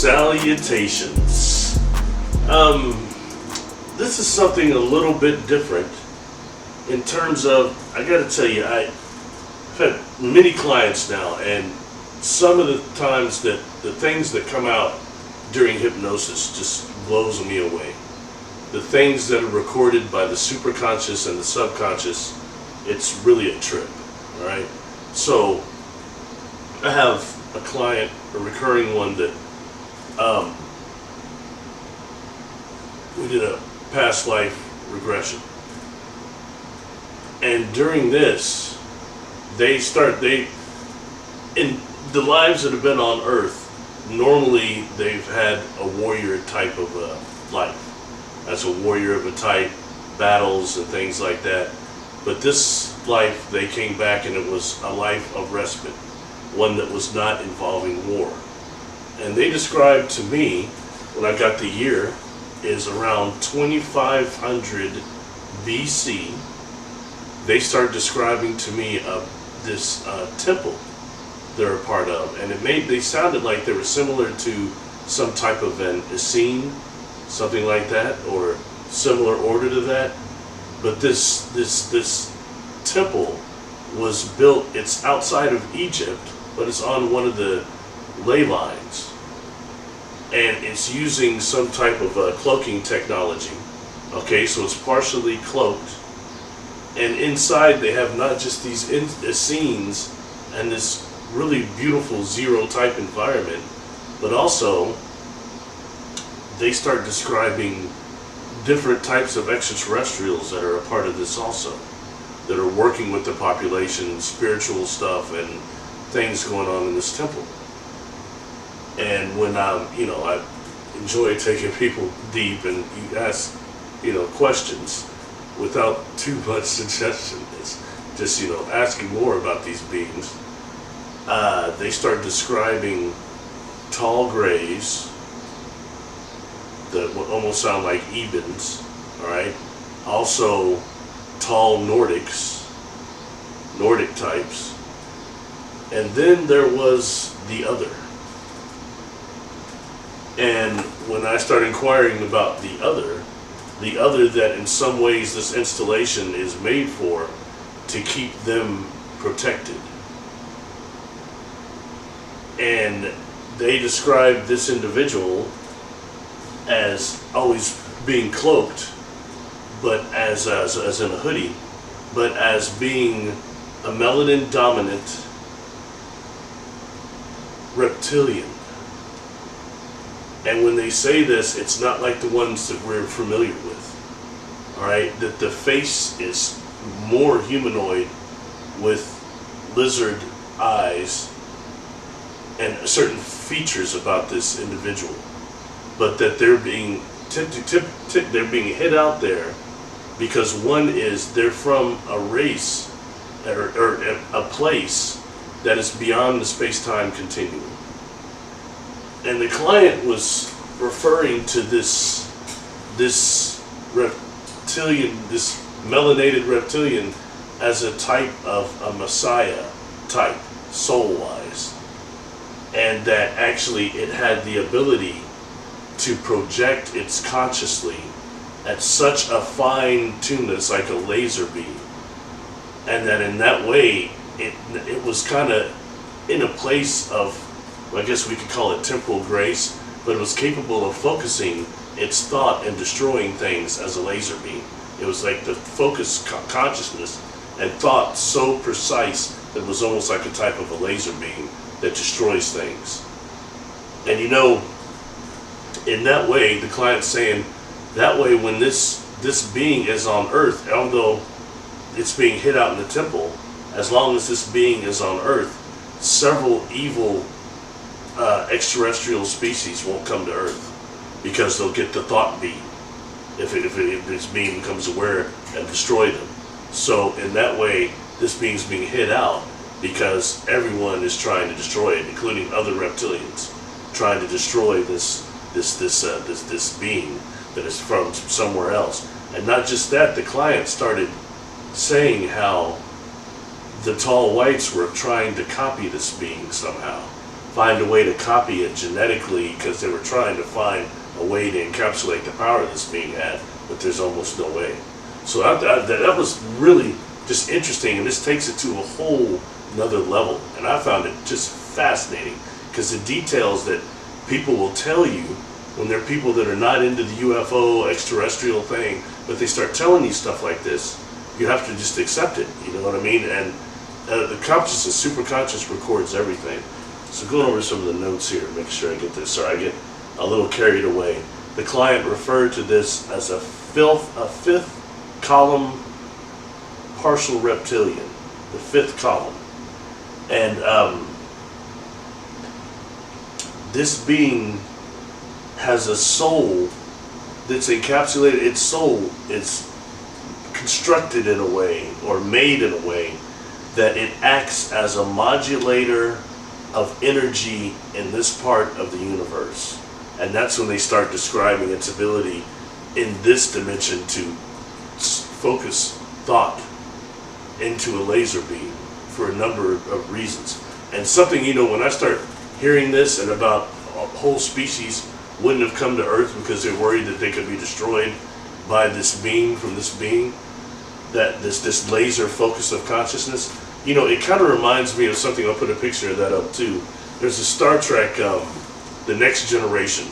Salutations. This is something a little bit different in terms of, I gotta tell you, I've had many clients now, and some of the times that the things that come out during hypnosis just blows me away. The things that are recorded by the superconscious and the subconscious, it's really a trip, all right? So I have a client, a recurring one, that we did a past life regression. And during this, in the lives that have been on Earth, normally they've had a warrior type of life. As a warrior of a type, battles and things like that. But this life, they came back and it was a life of respite, one that was not involving war. And they described to me, when I got the year, is around 2500 BC. They started describing to me this temple they're a part of, and they sounded like they were similar to some type of an Essene, something like that, or similar order to that. But this temple was built. It's outside of Egypt, but it's on one of the ley lines, and it's using some type of cloaking technology. Okay, so it's partially cloaked, and inside they have not just these Essenes and this really beautiful zero type environment, but also they start describing different types of extraterrestrials that are a part of this also, that are working with the population, spiritual stuff and things going on in this temple. And when I enjoy taking people deep, and you ask, questions without too much suggestion. It's just, asking more about these beings. They start describing tall grays that would almost sound like Ebens, all right? Also, tall Nordic types. And then there was the other. And when I started inquiring about the other that in some ways this installation is made for, to keep them protected. And they described this individual as always being cloaked, but as in a hoodie, but as being a melanin dominant reptilian. And when they say this, it's not like the ones that we're familiar with. All right, that the face is more humanoid with lizard eyes and certain features about this individual, but that they're being they're being hit out there because one is they're from a race or a place that is beyond the space-time continuum. And the client was referring to this reptilian, this melanated reptilian, as a type of a messiah type, soul-wise. And that actually it had the ability to project its consciously at such a fine tune that it's like a laser beam. And that in that way, it was kind of in a place of, I guess we could call it temporal grace, but it was capable of focusing its thought and destroying things as a laser beam. It was like the focused consciousness and thought so precise that it was almost like a type of a laser beam that destroys things. And in that way, the client's saying, that way when this being is on Earth, although it's being hit out in the temple, as long as this being is on Earth, several evil extraterrestrial species won't come to Earth, because they'll get the thought beam if this being becomes aware and destroy them. So in that way, this being's being hit out because everyone is trying to destroy it, including other reptilians, trying to destroy this being that is from somewhere else. And not just that, the client started saying how the tall whites were trying to copy this being somehow, find a way to copy it genetically because they were trying to find a way to encapsulate the power this being had, but there's almost no way. So that was really just interesting, and this takes it to a whole another level. And I found it just fascinating because the details that people will tell you when they're people that are not into the UFO extraterrestrial thing, but they start telling you stuff like this, you have to just accept it. You know what I mean? And the consciousness, super conscious, records everything. So going over some of the notes here, make sure I get this. Sorry, I get a little carried away. The client referred to this as a fifth column partial reptilian, the fifth column. And this being has a soul that's encapsulated. Its soul is constructed in a way, or made in a way, that it acts as a modulator of energy in this part of the universe. And that's when they start describing its ability in this dimension to focus thought into a laser beam for a number of reasons. And something, you know, when I start hearing this and about a whole species wouldn't have come to Earth because they're worried that they could be destroyed by this beam from this being, that this laser focus of consciousness, you know, it kind of reminds me of something. I'll put a picture of that up too. There's a Star Trek, The Next Generation,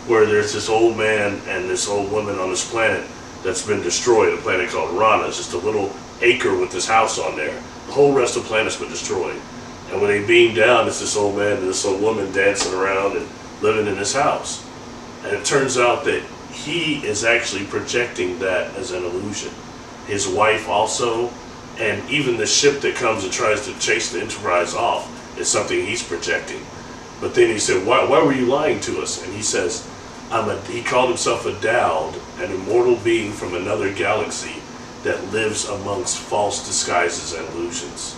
where there's this old man and this old woman on this planet that's been destroyed, a planet called Rana. It's just a little acre with this house on there. The whole rest of the planet's been destroyed. And when they beam down, it's this old man and this old woman dancing around and living in this house. And it turns out that he is actually projecting that as an illusion. His wife also, and even the ship that comes and tries to chase the Enterprise off is something he's projecting. But then he said, why were you lying to us? And he says, he called himself a Dowd, an immortal being from another galaxy that lives amongst false disguises and illusions.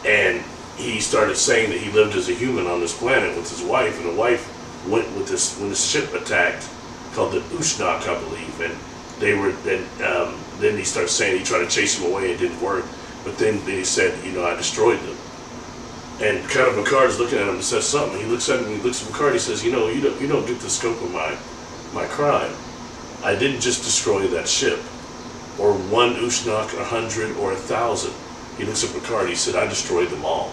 And he started saying that he lived as a human on this planet with his wife, and the wife went with this when this ship attacked, called the Ushnak, I believe, and they were, and then he started saying he tried to chase him away, it didn't work, but then he said, you know, I destroyed them. And kind of Picard is looking at him and says something. He looks at him, he looks at Picard, he says, you know, you don't get the scope of my crime. I didn't just destroy that ship, or one Ushnak, 100, or 1,000. He looks at Picard, he said, I destroyed them all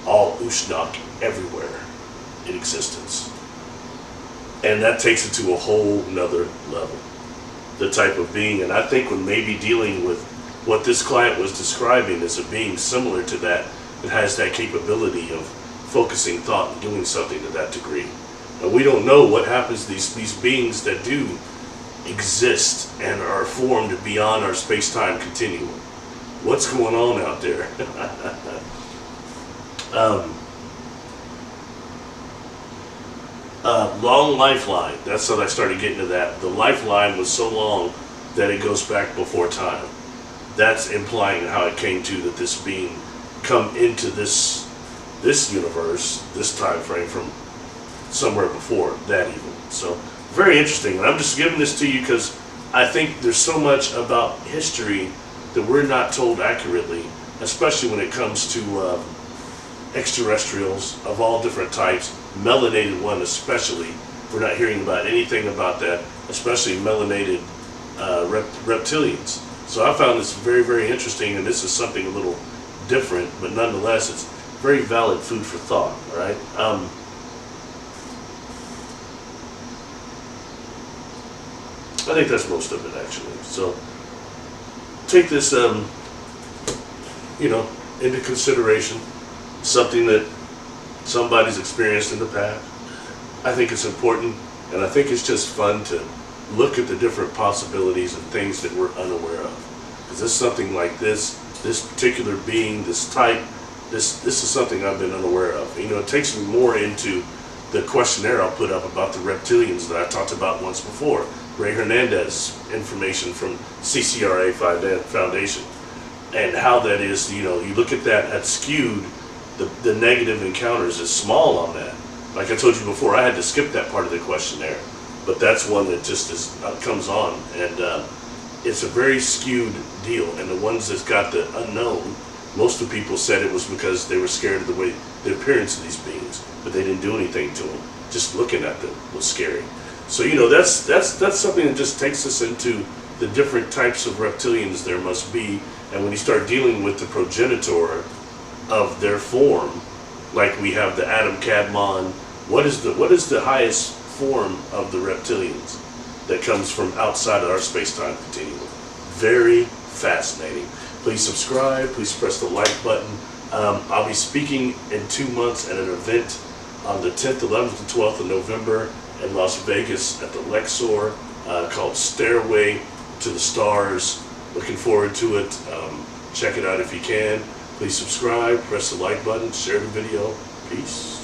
Ushnak everywhere in existence. And that takes it to a whole nother level, the type of being. And I think when maybe dealing with what this client was describing as a being similar to that, it has that capability of focusing thought and doing something to that degree. And we don't know what happens to these beings that do exist and are formed beyond our space-time continuum. What's going on out there? Long lifeline. That's how I started getting to that. The lifeline was so long that it goes back before time. That's implying how it came to that this being come into this universe, this time frame from somewhere before that even. So very interesting. And I'm just giving this to you because I think there's so much about history that we're not told accurately, especially when it comes to extraterrestrials of all different types, melanated one especially. We're not hearing about anything about that, especially melanated reptilians. So I found this very, very interesting, and this is something a little different, but nonetheless it's very valid food for thought. All right. I think that's most of it actually. So take this, you know, into consideration. Something that somebody's experienced in the past. I think it's important, and I think it's just fun to look at the different possibilities and things that we're unaware of. Because this something like this particular being, this type, this is something I've been unaware of. You know, it takes me more into the questionnaire I'll put up about the reptilians that I talked about once before. Ray Hernandez information from CCRA Foundation, and how that is, you know, you look at that, that's skewed. The negative encounters is small on that. Like I told you before, I had to skip that part of the questionnaire, but that's one that just comes on, and it's a very skewed deal. And the ones that's got the unknown, most of the people said it was because they were scared of the appearance of these beings. but they didn't do anything to them. Just looking at them was scary. So you know, that's something that just takes us into the different types of reptilians there must be. And when you start dealing with the progenitor of their form, like we have the Adam Cadmon, what is the highest form of the reptilians that comes from outside of our space-time continuum? Very fascinating. Please subscribe, please press the like button. I'll be speaking in 2 months at an event on the 10th, 11th, and 12th of November in Las Vegas at the Lexor called Stairway to the Stars. Looking forward to it. Check it out if you can. Please subscribe, press the like button, share the video. Peace.